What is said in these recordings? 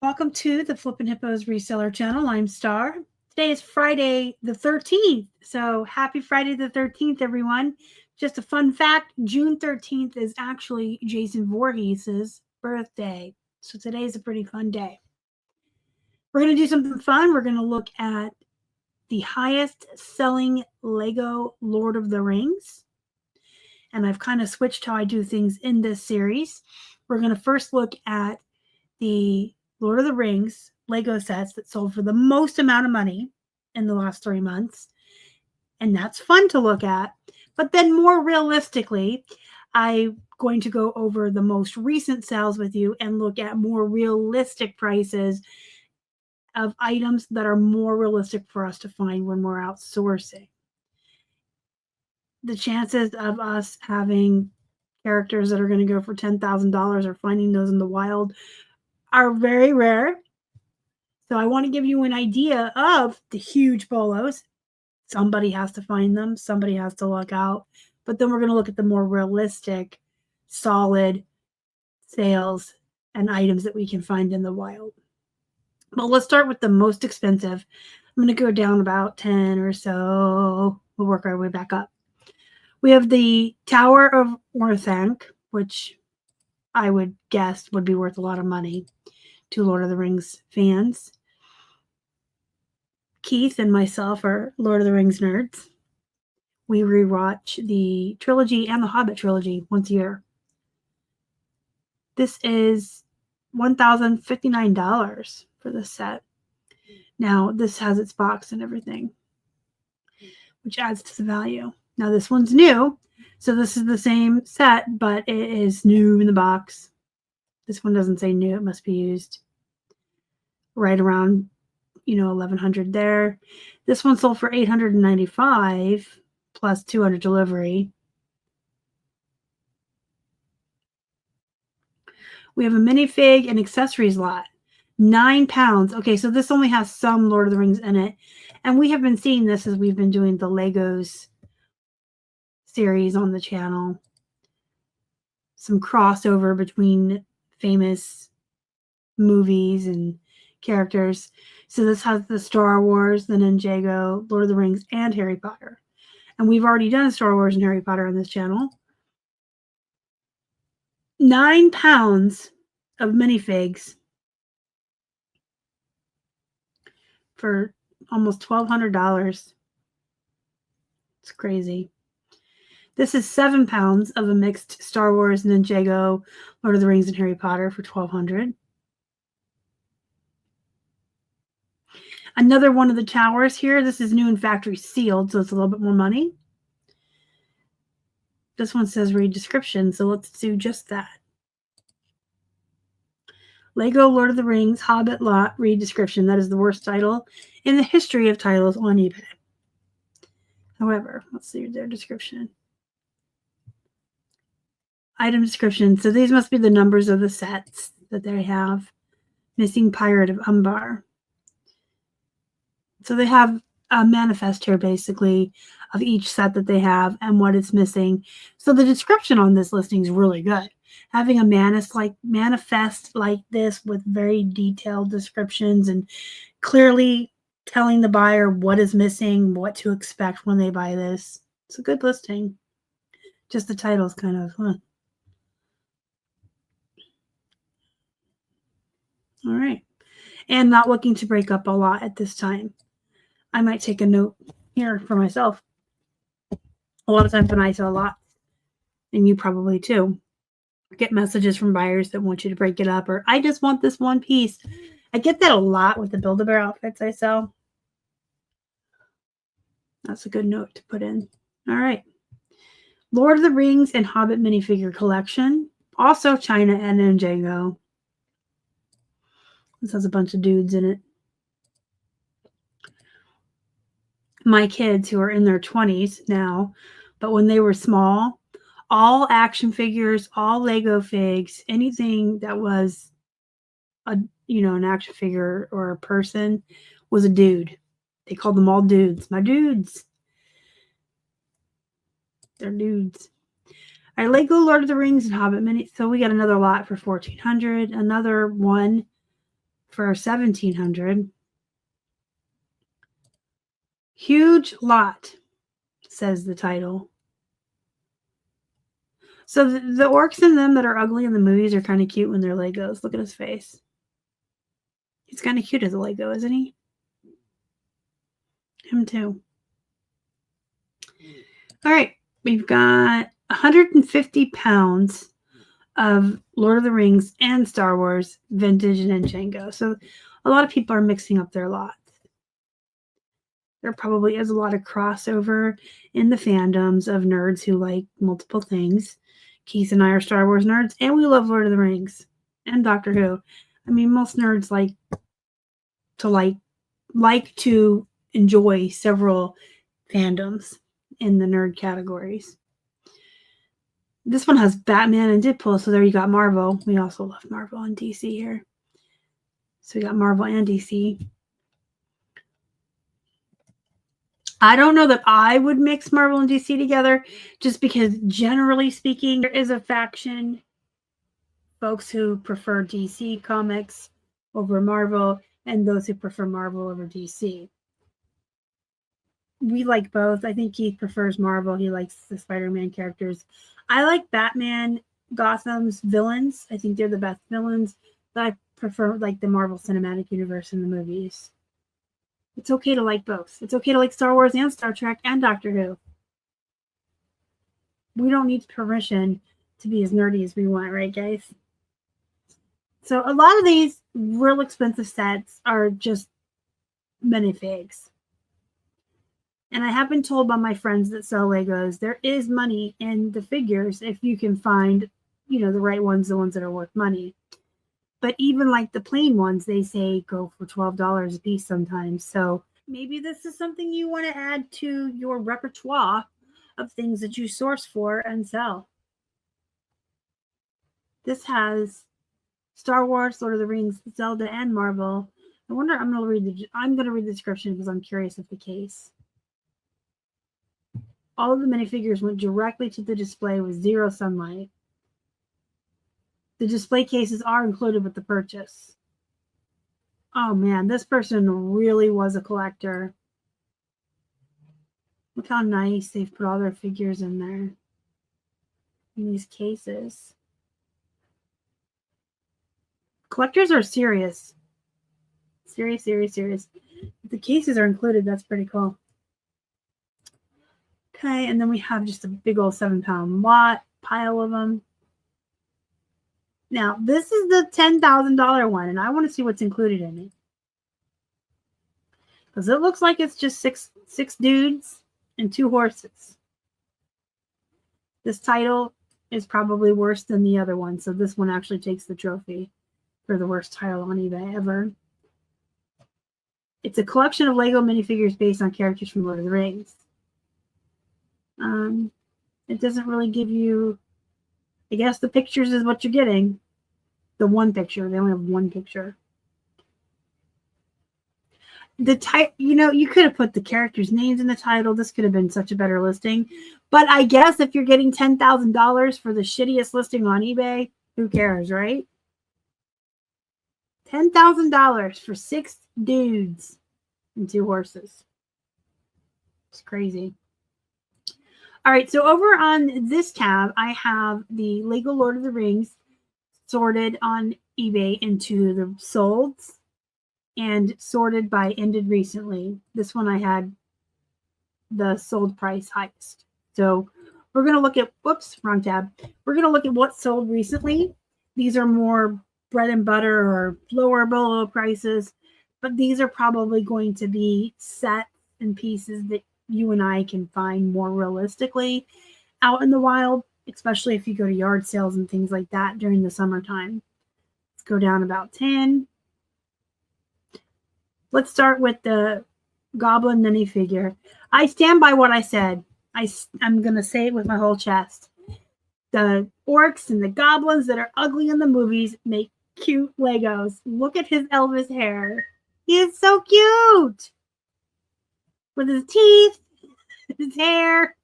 Welcome to the Flippin' Hippos reseller channel. I'm Star. Today is Friday the 13th. So happy Friday the 13th, everyone. Just a fun fact, June 13th is actually Jason Voorhees' birthday. So today is a pretty fun day. We're going to do something fun. We're going to look at the highest selling Lego Lord of the Rings. And I've kind of switched how I do things in this series. We're going to first look at the Lord of the Rings Lego sets that sold for the most amount of money in the last 3 months. And that's fun to look at. But then more realistically, I'm going to go over the most recent sales with you and look at more realistic prices of items that are more realistic for us to find when we're outsourcing. The chances of us having characters that are going to go for $10,000 or finding those in the wild are very rare. So I want to give you an idea of the huge polos. Somebody has to find them. Somebody has to look out. But then we're going to look at the more realistic, solid sales and items that we can find in the wild. But let's start with the most expensive. I'm going to go down about 10 or so. We'll work our way back up. We have the Tower of Orthanc, which I would guess would be worth a lot of money to Lord of the Rings fans. Keith and myself are Lord of the Rings nerds. We rewatch the trilogy and the Hobbit trilogy once a year. This is $1,059 for the set. Now, this has its box and everything, which adds to the value. Now, this one's new, so this is the same set, but it is new in the box. This one doesn't say new. It must be used right around, $1,100 there. This one sold for $895 plus $200 delivery. We have a minifig and accessories lot, 9 pounds. Okay, so this only has some Lord of the Rings in it. And we have been seeing this as we've been doing the Legos series on the channel. Some crossover between famous movies and characters. So this has the Star Wars, the Ninjago, Lord of the Rings, and Harry Potter. And we've already done Star Wars and Harry Potter on this channel. 9 pounds of minifigs for almost $1,200. It's crazy. This is 7 pounds of a mixed Star Wars, Ninjago, Lord of the Rings, and Harry Potter for $1,200. Another one of the towers here. This is new and factory sealed, so it's a little bit more money. This one says read description, so let's do just that. Lego Lord of the Rings Hobbit lot read description. That is the worst title in the history of titles on eBay. However, let's see their description. Item description. So these must be the numbers of the sets that they have. Missing Pirate of Umbar. So they have a manifest here, basically, of each set that they have and what it's missing. So the description on this listing is really good. Having a manifest like this with very detailed descriptions and clearly telling the buyer what is missing, what to expect when they buy this. It's a good listing. Just the title is kind of, All right. And not looking to break up a lot at this time. I might take a note here for myself. A lot of times when I sell a lot, and you probably too, get messages from buyers that want you to break it up, or I just want this one piece. I get that a lot with the Build-A-Bear outfits I sell. That's a good note to put in. All right. Lord of the Rings and Hobbit minifigure collection. Also China and Ninjago. This has a bunch of dudes in it. My kids who are in their 20s now, but when they were small, all action figures, all Lego figs, anything that was an action figure or a person was a dude. They called them all dudes. My dudes. They're dudes. All right, Lego Lord of the Rings and Hobbit mini. So we got another lot for $1,400. Another one for $1,700. Huge lot, says the title. So the orcs in them that are ugly in the movies are kind of cute when they're Legos. Look at his face. He's kind of cute as a Lego, isn't he? Him too. All right. We've got 150 pounds of Lord of the Rings and Star Wars vintage and Enchango. So a lot of people are mixing up their lots. There probably is a lot of crossover in the fandoms of nerds who like multiple things. Keith and I are Star Wars nerds, and we love Lord of the Rings and Doctor Who. I mean, most nerds like to enjoy several fandoms in the nerd categories. This one has Batman and Deadpool, so there you got Marvel. We also love Marvel and DC here. So we got Marvel and DC. I don't know that I would mix Marvel and DC together, just because generally speaking, there is a faction, folks who prefer DC comics over Marvel, and those who prefer Marvel over DC. We like both. I think Keith prefers Marvel. He likes the Spider-Man characters. I like Batman, Gotham's villains. I think they're the best villains, but I prefer like the Marvel Cinematic Universe in the movies. It's okay to like both. It's okay to like Star Wars and Star Trek and Doctor Who. We don't need permission to be as nerdy as we want, right, guys? So a lot of these real expensive sets are just minifigs. And I have been told by my friends that sell Legos, there is money in the figures if you can find, the right ones, the ones that are worth money. But even like the plain ones, they say go for $12 a piece sometimes. So maybe this is something you want to add to your repertoire of things that you source for and sell. This has Star Wars, Lord of the Rings, Zelda, and Marvel. I wonder, I'm going to read the description because I'm curious of the case. All of the minifigures went directly to the display with zero sunlight. The display cases are included with the purchase. Oh man, this person really was a collector. Look how nice they've put all their figures in there. In these cases. Collectors are serious. Serious. If the cases are included, that's pretty cool. Okay, and then we have just a big old 7-pound lot pile of them. Now, this is the $10,000 one, and I want to see what's included in it. Because it looks like it's just six dudes and 2 horses. This title is probably worse than the other one, so this one actually takes the trophy for the worst title on eBay ever. It's a collection of Lego minifigures based on characters from Lord of the Rings. It doesn't really give you, I guess the pictures is what you're getting. The one picture. They only have one picture. The type, you could have put the characters' names in the title. This could have been such a better listing. But I guess if you're getting $10,000 for the shittiest listing on eBay, who cares, right? $10,000 for 6 dudes and 2 horses. It's crazy. All right, so over on this tab, I have the Lego Lord of the Rings sorted on eBay into the solds and sorted by ended recently. This one I had the sold price highest. So we're going to look at, wrong tab. We're going to look at what sold recently. These are more bread and butter or lower below prices, but these are probably going to be sets and pieces that you and I can find more realistically out in the wild, especially if you go to yard sales and things like that during the summertime. Let's go down about 10. Let's start with the Goblin minifigure. I stand by what I said. I'm going to say it with my whole chest. The orcs and the goblins that are ugly in the movies make cute Legos. Look at his Elvis hair. He is so cute. With his teeth, his hair.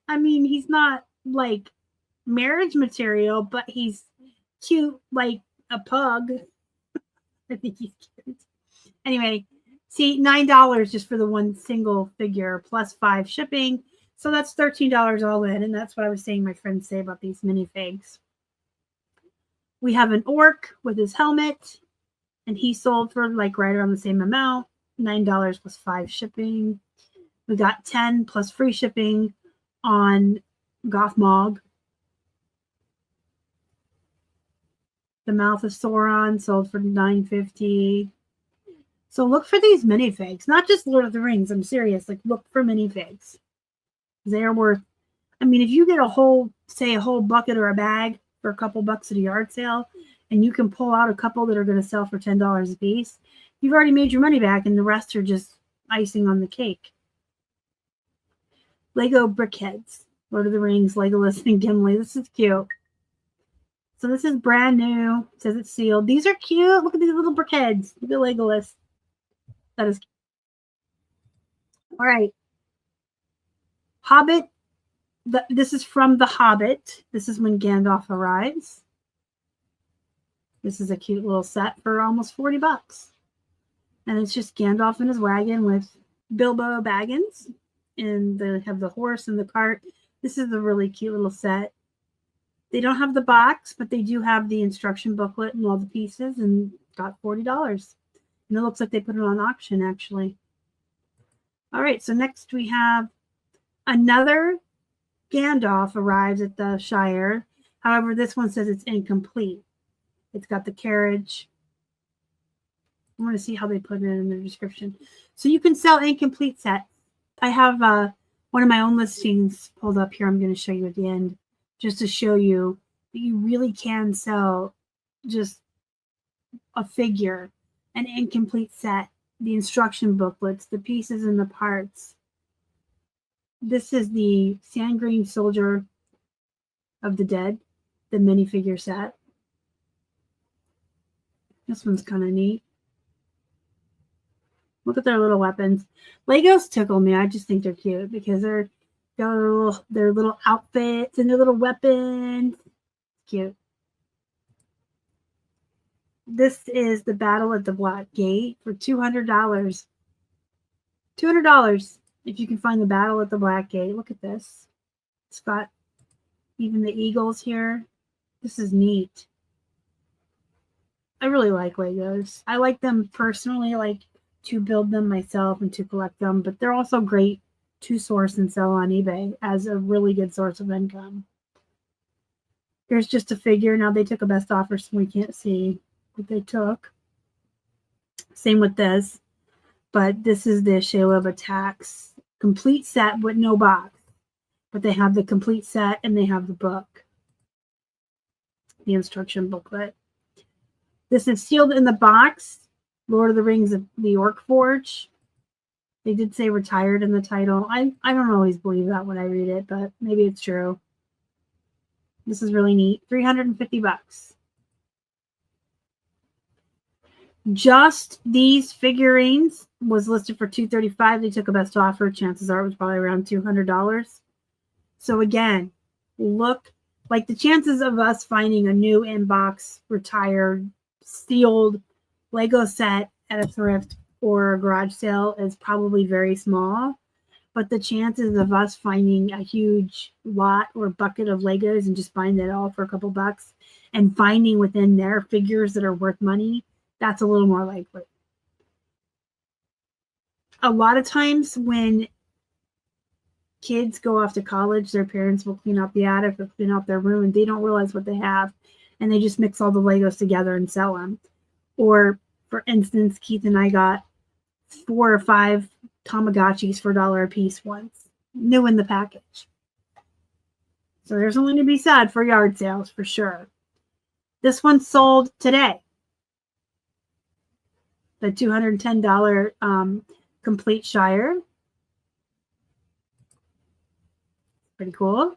I mean, he's not like marriage material, but he's cute like a pug. I think he's cute. Anyway, see, $9 just for the one single figure plus 5 shipping. So that's $13 all in. And that's what I was saying my friends say about these minifigs. We have an orc with his helmet, and he sold for like right around the same amount, $9 plus 5 shipping. We got 10 plus free shipping on Gothmog. The Mouth of Sauron sold for $9.50. So look for these minifigs, not just Lord of the Rings. I'm serious. Like, look for minifigs. They're worth, I mean, if you get a whole bucket or a bag for a couple bucks at a yard sale, and you can pull out a couple that are going to sell for $10 a piece, you've already made your money back, and the rest are just icing on the cake. Lego Brickheads, Lord of the Rings, Legolas, and Gimli. This is cute. So this is brand new. It says it's sealed. These are cute. Look at these little brickheads. Look at Legolas. That is cute. All right. Hobbit. This is from The Hobbit. This is when Gandalf arrives. This is a cute little set for almost $40. And it's just Gandalf in his wagon with Bilbo Baggins. And they have the horse and the cart. This is a really cute little set. They don't have the box, but they do have the instruction booklet and all the pieces, and got $40. And it looks like they put it on auction, actually. All right, so next we have another Gandalf arrives at the Shire. However, this one says it's incomplete. It's got the carriage. I want to see how they put it in their description. So you can sell incomplete sets. I have one of my own listings pulled up here. I'm going to show you at the end, just to show you that you really can sell just a figure, an incomplete set, the instruction booklets, the pieces and the parts. This is the Sand Green Soldier of the Dead, the minifigure set. This one's kind of neat. Look at their little weapons. Legos tickle me. I just think they're cute because they're got their little outfits and their little weapons. Cute. This is the Battle at the Black Gate for $200. $200 if you can find the Battle at the Black Gate. Look at this. It's got even the eagles here. This is neat. I really like Legos. I like them personally, like to build them myself and to collect them, but they're also great to source and sell on eBay as a really good source of income. Here's just a figure. Now they took a best offer, so we can't see what they took. Same with this, but this is the Shayla of Attacks complete set with no box, but they have the complete set and they have the book, the instruction booklet. This is sealed in the box. Lord of the Rings, the Orc Forge. They did say retired in the title. I don't always believe that when I read it, but maybe it's true. This is really neat. $350. Just these figurines was listed for $235. They took a best offer. Chances are it was probably around $200. So again, look, like the chances of us finding a new inbox, retired, sealed Lego set at a thrift or a garage sale is probably very small, but the chances of us finding a huge lot or bucket of Legos and just buying that all for a couple bucks and finding within there figures that are worth money, that's a little more likely. A lot of times when kids go off to college, their parents will clean out the attic or clean out their room and they don't realize what they have, and they just mix all the Legos together and sell them. Or, for instance, Keith and I got 4 or 5 Tamagotchis for $1 a piece once, new in the package. So there's something to be said for yard sales for sure. This one sold today. The $210 complete Shire. Pretty cool.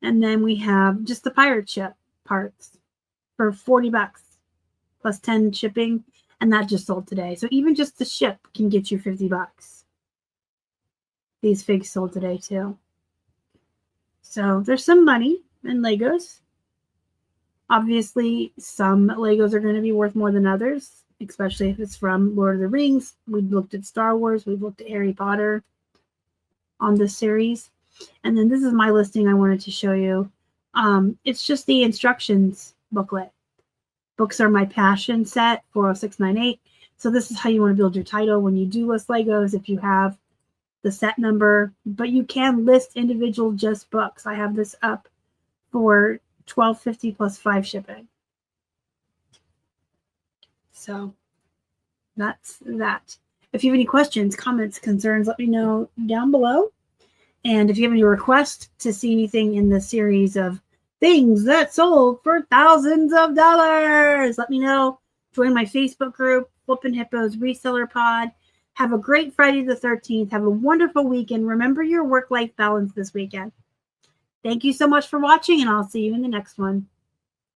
And then we have just the pirate ship parts for $40 plus 10 shipping, and that just sold today. So even just the ship can get you $50. These figs sold today too. So there's some money in Legos. Obviously, some Legos are going to be worth more than others, especially if it's from Lord of the Rings. We've looked at Star Wars. We've looked at Harry Potter on this series. And then this is my listing I wanted to show you. It's just the instructions booklet. Books Are My Passion set, 40698. So this is how you want to build your title when you do list Legos, if you have the set number. But you can list individual just books. I have this up for $12.50 plus 5 shipping. So that's that. If you have any questions, comments, concerns, let me know down below. And if you have any requests to see anything in the series of things that sold for thousands of dollars, let me know. Join my Facebook group, Flippin' Hippos Reseller Pod. Have a great Friday the 13th. Have a wonderful weekend. Remember your work-life balance this weekend. Thank you so much for watching, and I'll see you in the next one.